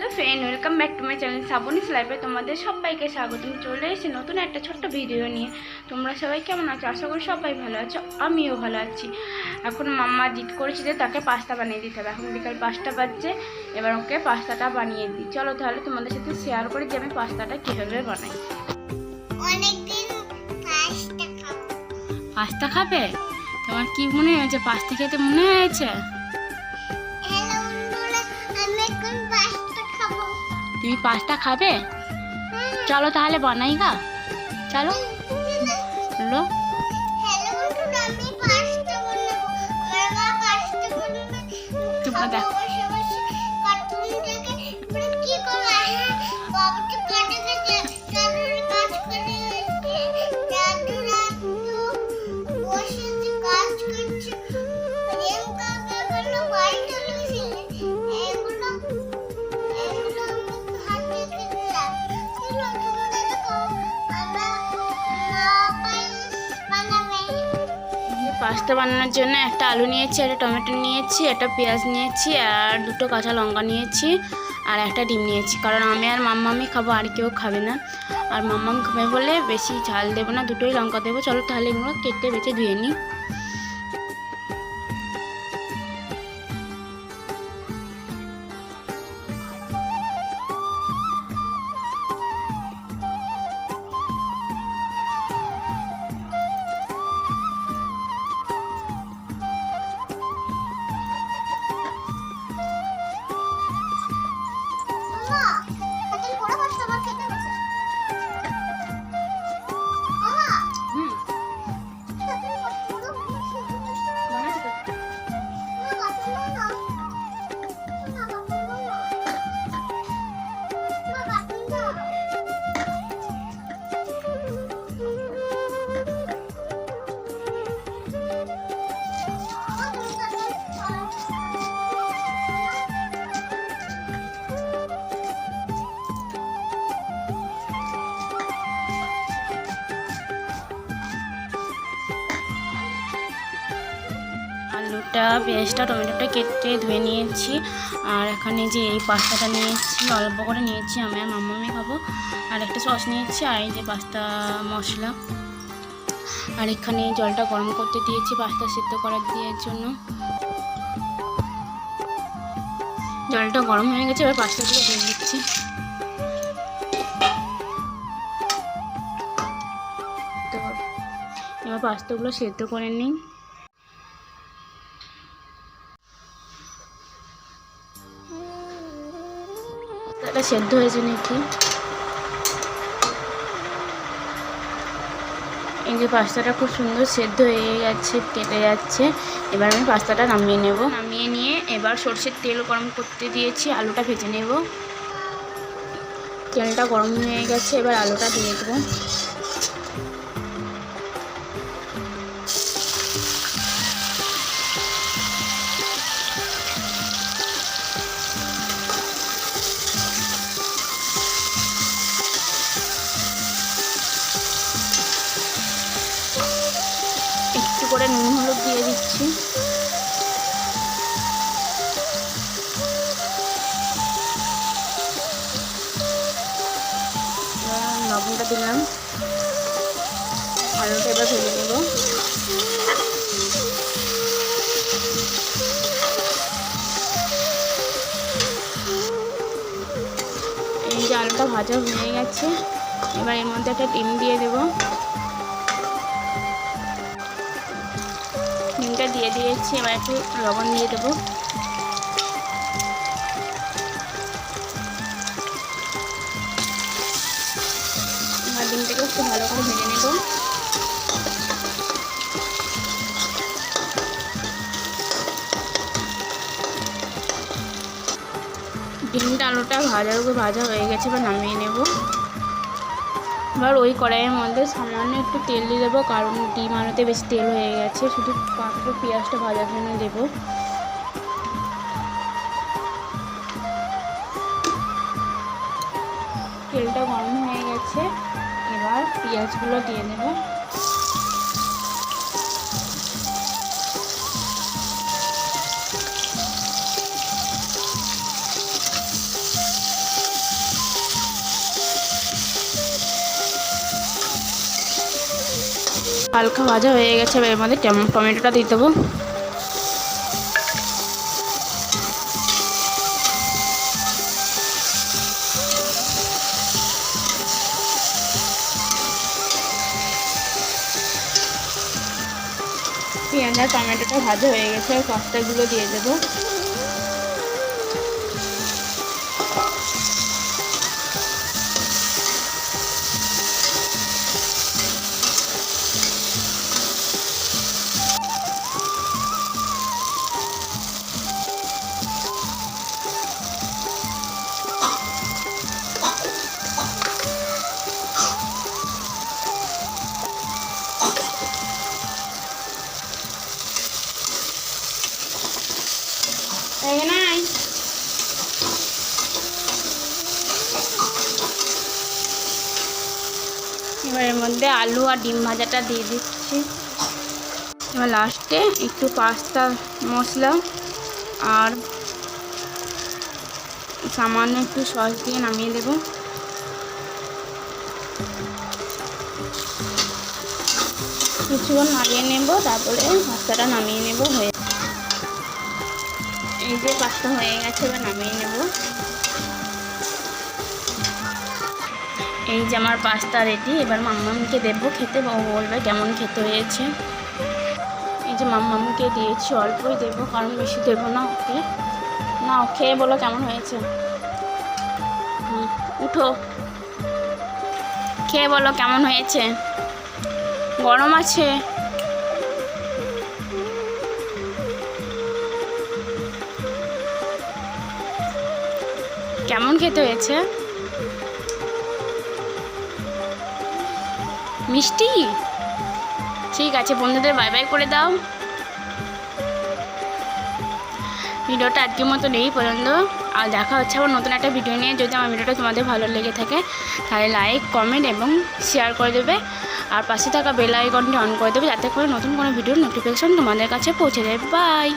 Hello friend, welcome back to my channel Shrabani's লাইফে। তোমাদের সবাইকে স্বাগতম। চলে এসেছি নতুন একটা ছোট্ট ভিডিও নিয়ে। তোমরা সবাই কেমন আছো? আশা করি সবাই ভালো আছো, আমিও ভালো আছি। এখন মাম্মা জিদ করেছি যে তাকে পাস্তা বানিয়ে দিতে হবে। এখন বিকাল 5টা বাজছে, এবার ওকে পাস্তাটা বানিয়ে দিই। চলো তাহলে তোমাদের সাথে শেয়ার করি যে আমি পাস্তাটা কীভাবে বানাই। পাস্তা খাবে? তোমার কি মনে হয়েছে? পাস্তা খেতে মনে হয়েছে? তুমি পাস্তা খাবে? চলো তাহলে বানাই গা, চলো। হ্যালো তোমরা দেখো, পাস্তা বানানোর জন্য একটা আলু নিয়েছি, একটা টমেটো নিয়েছি, একটা পেঁয়াজ নিয়েছি, আর দুটো কাঁচা লঙ্কা নিয়েছি, আর একটা ডিম নিয়েছি। কারণ আমি আর মাম্মামি খাবো, আর কেউ খাবে না। আর মাম্মামি খাবে বলে বেশি ঝাল দেবো না, দুটোই লঙ্কা দেবো। চলো তাহলে এগুলো কেটে বেছে ধুয়ে নিই। আলুটা, পেঁয়াজটা, টমেটোটা কেটে ধুয়ে নিয়েছি। আর এখানে যে এই পাস্তাটা নিয়েছি, অল্প করে নিয়েছি, আমি আর মাম্মামি খাবো। আর একটা সস নিয়েছি, আর এই যে পাস্তা মশলা। আর এখানে জলটা গরম করতে দিয়েছি পাস্তা সিদ্ধ করার দেওয়ার জন্য। জলটা গরম হয়ে গেছে, এবার পাস্তাগুলো দিয়ে দিচ্ছি। এবার পাস্তাগুলো সেদ্ধ করে নিই। এটা সেদ্ধ হয়েছে নাকি? এই যে পাস্তাটা খুব সুন্দর সেদ্ধ হয়ে গেছে, কেটে যাচ্ছে। এবার আমি পাস্তাটা নামিয়ে নেব। নামিয়ে নিয়ে এবার সরষের তেল গরম করতে দিয়েছি, আলুটা ভেজে নেব। তেলটা গরম হয়ে গেছে, এবার আলুটা দিয়ে দেবো। একটু করে নুন হলুদ দিয়ে দিচ্ছি। লবণটা দিলাম, আলুটা এবার ভেজে নেব। এই যে আলুটা ভাজা হয়ে গেছে, এবার এর মধ্যে একটা ডিম দিয়ে দেবো। ডিমটা দিয়ে দিয়েছি, এবার একটু লবণ দিয়ে দেবো। এবার ডিমটাকে একটু ভালো করে ভেজে নেব। ডিমটা আলুটা ভাজা হয়ে গেছে, এবার নামিয়ে নেব। এবার ওই কড়াইয়ের মধ্যে সামান্য একটু তেল দিয়ে দেবো, কারণ ডিম আলুতে বেশি তেল হয়ে গেছে। শুধু পেঁয়াজটা ভাজার জন্য দেবো। তেলটা গরম হয়ে গেছে, এবার পেঁয়াজগুলো দিয়ে দেব। হালকা ভাজা হয়ে গেছে, এবার এর মধ্যে টমেটোটা দিয়ে দেবো। পেঁয়াজ আর টমেটোটা ভাজা হয়ে গেছে, আর পাস্তাগুলো দিয়ে দেবো। এবার এর মধ্যে আলু আর ডিম ভাজাটা দিয়ে দিচ্ছি। এবার লাস্টে একটু পাস্তা মশলা আর সামান্য একটু সস দিয়ে নামিয়ে দেব। কিছুক্ষণ নামিয়ে নেব, তারপরে পাস্তাটা নামিয়ে নেব। হয়ে এই যে পাস্তা হয়ে গেছে, এবার নামিয়ে নেব। এই যে আমার পাস্তা রেডি। এবার মাম্মামকে দেবো খেতে, ও বলবে কেমন খেতে হয়েছে। এই যে মাম্মামকে দিয়েছি, অল্পই দেবো কারণ বেশি দেবো না ওকে। না, খেয়ে বলো কেমন হয়েছে। উঠো, খেয়ে বলো কেমন হয়েছে। গরম আছে। কেমন খেতে হয়েছে? মিষ্টি? ঠিক আছে, বন্ধুদের বাই বাই করে দাও। ভিডিওটা আজকের মতো এই পর্যন্ত, আর দেখা হচ্ছে আবার নতুন একটা ভিডিও নিয়ে। যদি আমার ভিডিওটা তোমাদের ভালো লেগে থাকে তাহলে লাইক, কমেন্ট এবং শেয়ার করে দেবে, আর পাশে থাকা বেল আইকনটি অন করে দেবে, যাতে করে নতুন কোনো ভিডিওর নোটিফিকেশন তোমাদের কাছে পৌঁছে যাবে। বাই।